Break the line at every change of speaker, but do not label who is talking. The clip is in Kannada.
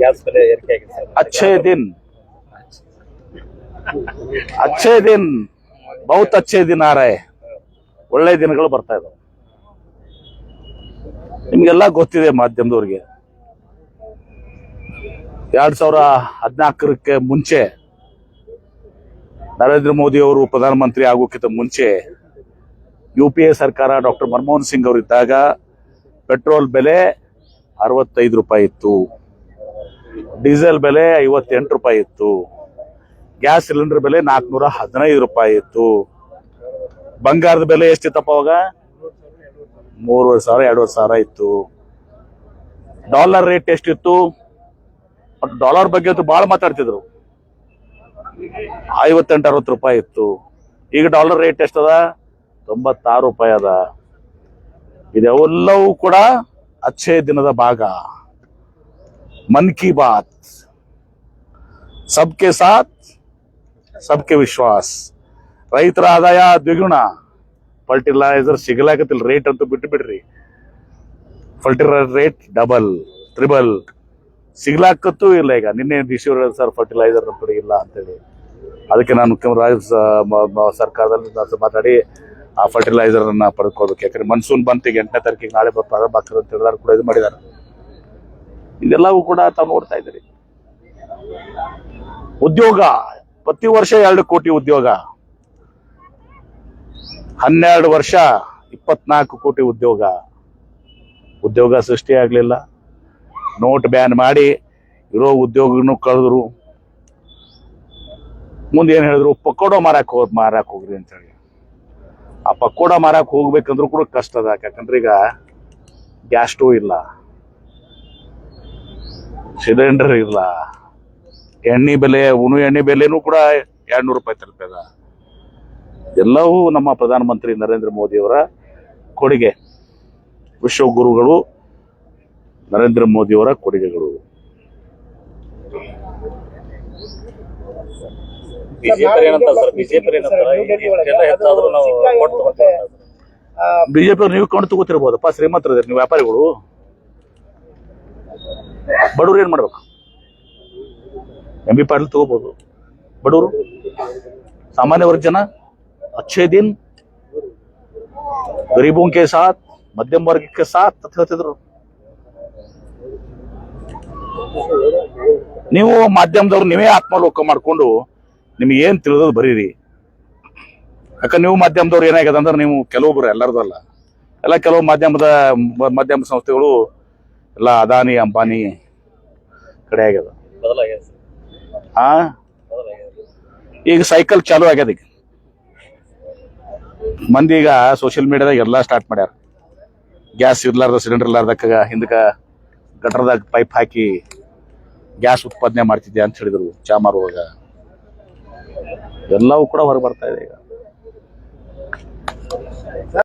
ಗ್ಯಾಸ್ ಬೆಲೆ ಏರಿಕೆ ಆಗಿದೆ ಸರ್.
अच्छे दिन बहुत अच्छे दिन आ रहे ಒಳ್ಳೆ ದಿನಗಳು ಬರ್ತಾ ಇದಾವೆ. ನಿಮ್ಗೆಲ್ಲ ಗೊತ್ತಿದೆ ಮಾಧ್ಯಮದವ್ರಿಗೆ 2014 ಮುಂಚೆ ನರೇಂದ್ರ ಮೋದಿ ಅವರು ಪ್ರಧಾನಮಂತ್ರಿ ಆಗೋಕ್ಕಿಂತ ಮುಂಚೆ UPA ಸರ್ಕಾರ ಡಾಕ್ಟರ್ ಮನಮೋಹನ್ ಸಿಂಗ್ ಅವರು ಇದ್ದಾಗ ಪೆಟ್ರೋಲ್ ಬೆಲೆ 65 ರೂಪಾಯಿ ಇತ್ತು, ಡೀಸೆಲ್ ಬೆಲೆ 58 ರೂಪಾಯಿ ಇತ್ತು, ಗ್ಯಾಸ್ ಸಿಲಿಂಡರ್ ಬೆಲೆ 415 ರೂಪಾಯಿ ಇತ್ತು, ಬಂಗಾರದ ಬೆಲೆ ಎಷ್ಟಿತ್ತಪ್ಪ ಅವಾಗ 3,500 2,000 ಇತ್ತು, ಡಾಲರ್ ರೇಟ್ ಎಷ್ಟಿತ್ತು, ಡಾಲರ್ ಬಗ್ಗೆ ಅಂತೂ ಬಹಳ ಮಾತಾಡ್ತಿದ್ರು, 58-60 ರೂಪಾಯಿ ಇತ್ತು. ಈಗ ಡಾಲರ್ ರೇಟ್ ಎಷ್ಟದ 96 ರೂಪಾಯಿ ಅದ. ಇದೆಲ್ಲವೂ ಕೂಡ ಅಚ್ಚೇ ದಿನದ ಭಾಗ. ಮನ್ ಕಿ ಬಾತ್, ಸಬ್ಕೆ ಸಾಥ್ ಸಬ್ಕೆ ವಿಶ್ವಾಸ್. ರೈತರ ಆದಾಯ ದ್ವಿಗುಣ, ಫರ್ಟಿಲೈಸರ್ ಸಿಗಲಾಕತ್ತಿಲ್ಲ, ರೇಟ್ ಅಂತೂ ಬಿಟ್ಟು ಬಿಡ್ರಿ, ಫರ್ಟಿಲೈಸರ್ ರೇಟ್ ಡಬಲ್ ಟ್ರಿಬಲ್ ಸಿಗ್ಲಾಕತ್ತೂ ಇಲ್ಲ. ಈಗ ನಿನ್ನೆ ಡಿಸಿವರ್ ಸರ್ ಫರ್ಟಿಲೈಸರ್ ನಮ್ಮ ಕಡೆ ಇಲ್ಲ ಅಂತೇಳಿ, ಅದಕ್ಕೆ ನಾನು ಸರ್ಕಾರದಲ್ಲಿ ಮಾತಾಡಿ ಆ ಫರ್ಟಿಲೈಸರ್ ಅನ್ನ ಪಡ್ಕೋಬೇಕು. ಯಾಕಂದ್ರೆ ಮನ್ಸೂನ್ ಬಂತು, ಈಗ 8ನೇ ತಾರೀಕಿಗೆ ನಾಳೆ ಪ್ರಾರಂಭ ಆಗ್ತದೆ ಅಂತ ಎಲ್ಲರೂ ಕೂಡ ಇದು ಮಾಡಿದ್ದಾರೆ. ಇದೆಲ್ಲವೂ ಕೂಡ ತಾವು ನೋಡ್ತಾ ಇದ್ದೀರಿ. ಉದ್ಯೋಗ ಪ್ರತಿ ವರ್ಷ 2 ಕೋಟಿ ಉದ್ಯೋಗ, 12 ವರ್ಷ 24 ಕೋಟಿ ಉದ್ಯೋಗ ಸೃಷ್ಟಿ ಆಗ್ಲಿಲ್ಲ. ನೋಟ್ ಬ್ಯಾನ್ ಮಾಡಿ ಇರೋ ಉದ್ಯೋಗನೂ ಕಳೆದ್ರು. ಮುಂದೆ ಏನ್ ಹೇಳಿದ್ರು, ಪಕೋಡ ಮಾರಕ್ ಹೋಗ್ರಿ ಅಂತ ಹೇಳಿ. ಆ ಪಕೋಡ ಮಾರಕ್ ಹೋಗ್ಬೇಕಂದ್ರೂ ಕೂಡ ಕಷ್ಟ ಅದ. ಯಾಕಂದ್ರೆ ಈಗ ಗ್ಯಾಸ್ ಸ್ಟೋವ್ ಇಲ್ಲ, ಸಿಲಿಂಡರ್ ಇಲ್ಲ, ಎಣ್ಣೆ ಬೆಲೆನೂ ಕೂಡ 200 ರೂಪಾಯಿ ತಲುಪದ. ಎಲ್ಲವೂ ನಮ್ಮ ಪ್ರಧಾನಮಂತ್ರಿ ನರೇಂದ್ರ ಮೋದಿ ಅವರ ಕೊಡುಗೆ. ವಿಶ್ವಗುರುಗಳು ನರೇಂದ್ರ ಮೋದಿ ಅವರ ಕೊಡುಗೆಗಳು. ಬಿಜೆಪಿ ನೀವು ಕೊಂಡು ತಗೋತಿರ್ಬೋದಪ್ಪ, ಶ್ರೀಮಂತರಿದ್ದೀರಿ ನೀವು, ವ್ಯಾಪಾರಿಗಳು. ಬಡವ್ರು ಏನ್ ಮಾಡ್ಬೇಕು? MB ಪಾಟೀಲ್ ತಗೋಬಹುದು, ಬಡವರು ಸಾಮಾನ್ಯ ವರ್ಗ ಜನ ಅಚ್ಚೇ ದಿನ್ ಗರೀಬೋ ಕೆ ಸಾಥ್ ಮಧ್ಯಮ ವರ್ಗಕ್ಕೆ ಸಾಥ್ ಅಂತ ಹೇಳ್ತಿದ್ರು. ನೀವು ಮಾಧ್ಯಮದವ್ರು ನೀವೇ ಆತ್ಮಲೋಕ ಮಾಡ್ಕೊಂಡು ನಿಮ್ಗೆ ಏನ್ ತಿಳಿದದು ಬರೀರಿ. ಯಾಕಂದ್ರೆ ನೀವು ಮಾಧ್ಯಮದವ್ರು ಏನಾಗ್ಯದ ಅಂದ್ರೆ, ನೀವು ಕೆಲವೊಬ್ರು, ಎಲ್ಲರದು ಅಲ್ಲ, ಎಲ್ಲ ಕೆಲವು ಮಾಧ್ಯಮ ಸಂಸ್ಥೆಗಳು ಎಲ್ಲ ಅದಾನಿ ಅಂಬಾನಿ ಕಡೆ ಆಗ್ಯದ. ಈಗ ಸೈಕಲ್ ಚಾಲು ಆಗ್ಯದ. ಈಗ ಮಂದಿ ಈಗ ಸೋಷಿಯಲ್ ಮೀಡಿಯಾದಾಗ ಎಲ್ಲಾ ಸ್ಟಾರ್ಟ್ ಮಾಡ್ಯಾರ. ಗ್ಯಾಸ್ ಇರ್ಲಾರ್ದ, ಸಿಲಿಂಡರ್ ಇರ್ಲಾರ್ದಕ್ಕ ಹಿಂದಕ ಗಟರ್ದಾಗ ಪೈಪ್ ಹಾಕಿ ಗ್ಯಾಸ್ ಉತ್ಪಾದನೆ ಮಾಡ್ತಿದ್ದೆ ಅಂತ ಹೇಳಿದ್ರು ಚಾ ಮಾರುವಾಗ. ಎಲ್ಲವೂ ಕೂಡ ಹೊರಗೆ ಬರ್ತಾ ಇದೆ ಈಗ.